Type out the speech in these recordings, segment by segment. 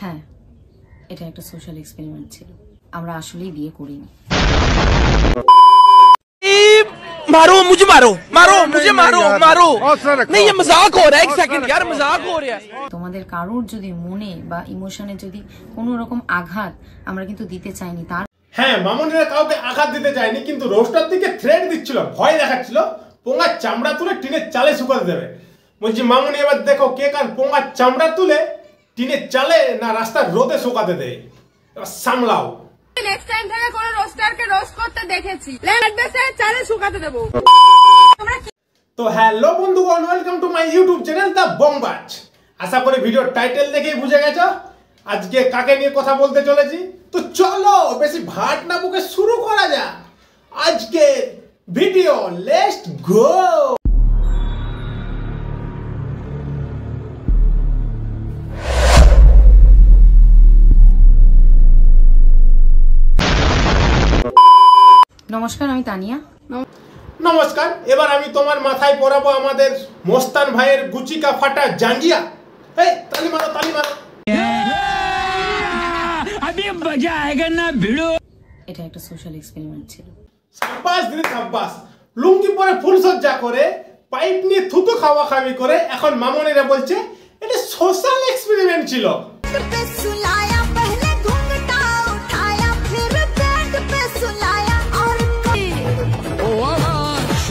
হ্যাঁ, এটা একটা সোশ্যাল এক্সপেরিমেন্ট ছিল। আমরা আসলেই বিয়ে করিনি। मारो मुझे, मारो मारो मुझे, मारो मारो नहीं, ये मजाक हो रहा है। एक सेकंड यार, मजाक हो रहा है। তোমাদের কারোর যদি মনে বা ইমোশনে যদি কোনো রকম আঘাত আমরা কিন্তু দিতে চাইনি। তার হ্যাঁ, মামুনিরা কাউকে আঘাত দিতে চায়নি, কিন্তু রোস্টার দিকে থ্রেট দিচ্ছিল, ভয় দেখাচ্ছিল, পোঙার চামড়া তুলে টিনের চালে শুকাতে দেবে। বলছি মামুনি এবার দেখো কে কার পোঙার চামড়া তুলে টিনের চালে না রাস্তার রোদে শুকাতে দেয়, এবার সামলাও। নেক্সট টাইম থেকে কোন রোস্টারকে রোস্ট করতে দেখেছি, ল্যান্ডবেসে চালে শুকাতে দেব। তো হ্যালো বন্ধুগণ, welcome to my YouTube channel the Bongbaz. আশা করি ভিডিওর টাইটেল দেখেই বুঝে গেছো আজকে কাকে নিয়ে কথা বলতে চলেছি। তো চলো বেশি ভাট না বকে শুরু করা যাক আজকে ভিডিও। Let's go. নমস্কার, আমি তানিয়া। নমস্কার। এবার আমি তোমার মাথায় পরাবো আমাদের মোস্তান ভাইয়ের গুচিকা ফাটা জাঙ্গিয়া। এই তালি মারো, তালি মারো। अभी मजा आएगा ना भिड़ो। এটা একটা সোশ্যাল এক্সপেরিমেন্ট ছিল। সাব্বাস দিদি সাব্বাস। লুঙ্গি পরে ফুলসজ্জা করে পাইপ নিয়ে থুতু খাওয়া খাওয়ি করে এখন মামনিরা বলছে এটা সোশ্যাল এক্সপেরিমেন্ট ছিল।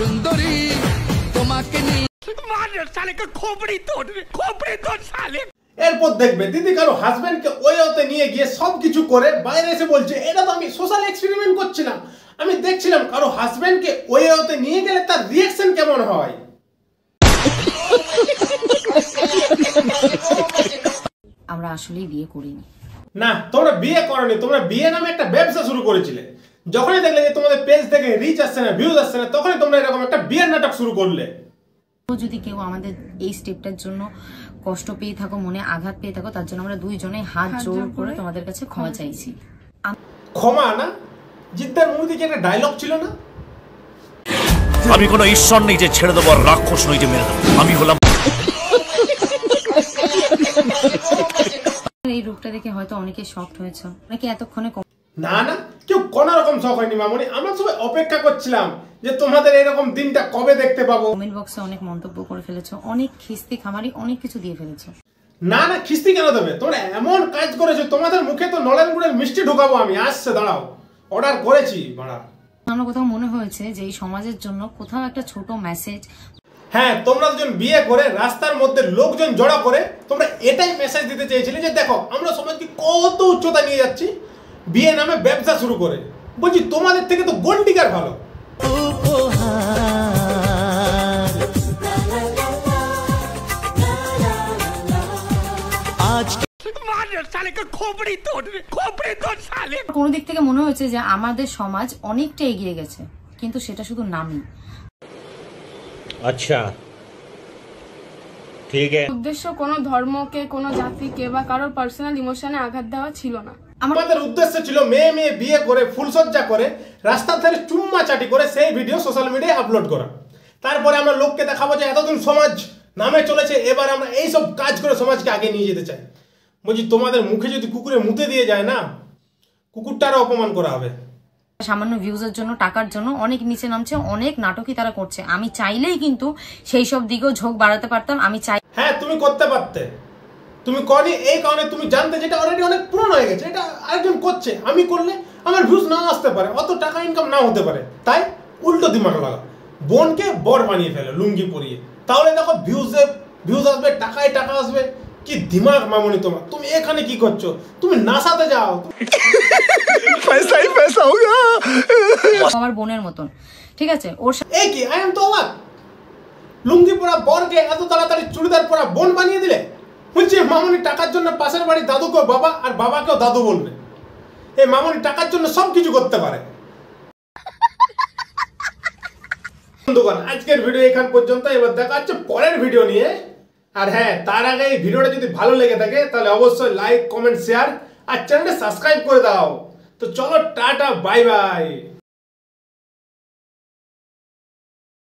सुंदरी তোমাকে নিয়ে মার সালে কা খোপড়ি তোড় সালে। এরপর দেখবে দিদি কারো হাজবেন্ডকে ওয়েতে নিয়ে গিয়ে সবকিছু করে বাইরে এসে বলছে এটা তো আমি সোশ্যাল এক্সপেরিমেন্ট করছিলাম, আমি দেখছিলাম কারো হাজবেন্ডকে ওয়েতে নিয়ে গেলে তার রিঅ্যাকশন কেমন হয়। আমরা আসলেই বিয়ে করিনি। না, তোমরা বিয়ে করনি, তোমরা বিয়ে নামে একটা ব্যবসা শুরু করেছিলে। যখনই দেখলে যে তোমাদের পেজ থেকে রিচ আসছে না, ভিউজ আসছে না, তখনই তোমরা এরকম একটা বিয়ের নাটক শুরু করলে। যদি কেউ আমাদের এই স্টেপটার জন্য কষ্ট পেয়ে থাকো, মনে আঘাত পেয়ে থাকো, তার জন্য আমরা দুইজনে হাত জোড় করে তোমাদের কাছে ক্ষমা চাইছি। ক্ষমা না, জিদ্দার মুভি থেকে একটা ডায়লগ ছিল না, আমি কোনো ঈশ্বর নেই যে ছেড়ে দেবো, রাক্ষস নই যে মেরে দেবো, আমি হলাম। এই রূপটা দেখে হয়তো অনেকে শকড হয়েছে, নাকি এতক্ষণে না না কেউ কোন রকম শখ হয়নি মামনি। আমরা সবাই অপেক্ষা করছিলাম যে তোমাদের এরকম দিনটা কবে দেখতে পাবো। কমেন্ট বক্সে অনেক মন্তব্য করে ফেলেছো, অনেক খিস্তি খামারি অনেক কিছু দিয়ে ফেলেছো। না না খিস্তি কেন দেবে, তোমরা এমন কাজ করেছো তোমাদের মুখে তো নলেন গুড়ের মিষ্টি ঢুকাবো আমি। আসছে, দাঁড়াও, অর্ডার করেছি বাড়া। আমার কোথাও মনে হয়েছে যে এই সমাজের জন্য কোথাও একটা ছোট মেসেজ। হ্যাঁ, তোমরা দুজন বিয়ে করে রাস্তার মধ্যে লোকজন জড়ো করে তোমরা এটাই মেসেজ দিতে চেয়েছিলে যে দেখো আমরা সমাজকে কত উচ্চতা নিয়ে যাচ্ছি বিয়ে নামে ব্যবসা শুরু করে। বলছি তোমাদের থেকে তো গোল্ড ডিগার ভালো। কোনো দিক থেকে মনে হয়েছে যে আমাদের সমাজ অনেকটা এগিয়ে গেছে, কিন্তু সেটা শুধু নামই। আচ্ছা ঠিক আছে। উদ্দেশ্য কোনো ধর্মকে, কোনো জাতিকে বা কারোর পার্সোনাল ইমোশনে আঘাত দেওয়া ছিল না। আমাদের উদ্দেশ্য ছিল মেয়ে মেয়ে বিয়ে করে ফুলসজ্জা করে রাস্তার ধারে চুম্মা চাটি করে সেই ভিডিও সোশ্যাল মিডিয়ায় আপলোড করা। তারপরে আমরা লোককে দেখাবো যে এতদিন সমাজ নামে চলেছে, এবার আমরা এইসব কাজ করে সমাজকে আগে নিয়ে যেতে চাই। বলছি তোমাদের মুখে যদি কুকুরে মুতে দিয়ে যায় না, কুকুরটারও অপমান করা হবে। সামান্য ভিউজের জন্য, টাকার জন্য অনেক নিচে নামছে, অনেক নাটকই তারা করছে। আমি চাইলেই কিন্তু সেই সব দিকেও ঝোঁক বাড়াতে পারতাম। আমি চাই, হ্যাঁ তুমি করতে পারতে, তুমি করনি এই কারণে তুমি জানতে যেটা অলরেডি অনেক পুরনো হয়ে গেছে, এটা আরেকজন করছে, আমি করলে আমার ভিউজ না আসতে পারে, অত টাকা ইনকাম না হতে পারে, তাই উল্টো দিমাগ লাগা, বোনকে বর বানিয়ে ফেলে লুঙ্গি পরিয়ে, তাহলে দেখো ভিউজ আসবে, টাকায় টাকা আসবে। কি দিমাগ মামনি তোমার, তুমি এখানে কি করছো? তুমি নাসাতে যাও। পয়সাই পয়সা হোগা। আমার বোনের মতন, ঠিক আছে? ওর এই কি আই এম তো অবাক, লুঙ্গি পরা বরকে এত তাড়াতাড়ি চুড়িদার পরা বোন বানিয়ে দিলে। বলছি মামনি টাকার জন্য পাশের বাড়ির দাদুকেও বাবা আর বাবাকেও দাদু বলবে। এই মামনি টাকার জন্য সব কিছু করতে পারে। বন্ধুগণ আজকের ভিডিও এখান পর্যন্ত, এবার দেখা হচ্ছে পরের ভিডিও নিয়ে। আর হ্যাঁ, তার আগে এই ভিডিওটা যদি ভালো লেগে থাকে তাহলে অবশ্যই লাইক, কমেন্ট, শেয়ার আর চ্যানেলটা সাবস্ক্রাইব করে দাও। তো চলো টাটা, বাই বাই।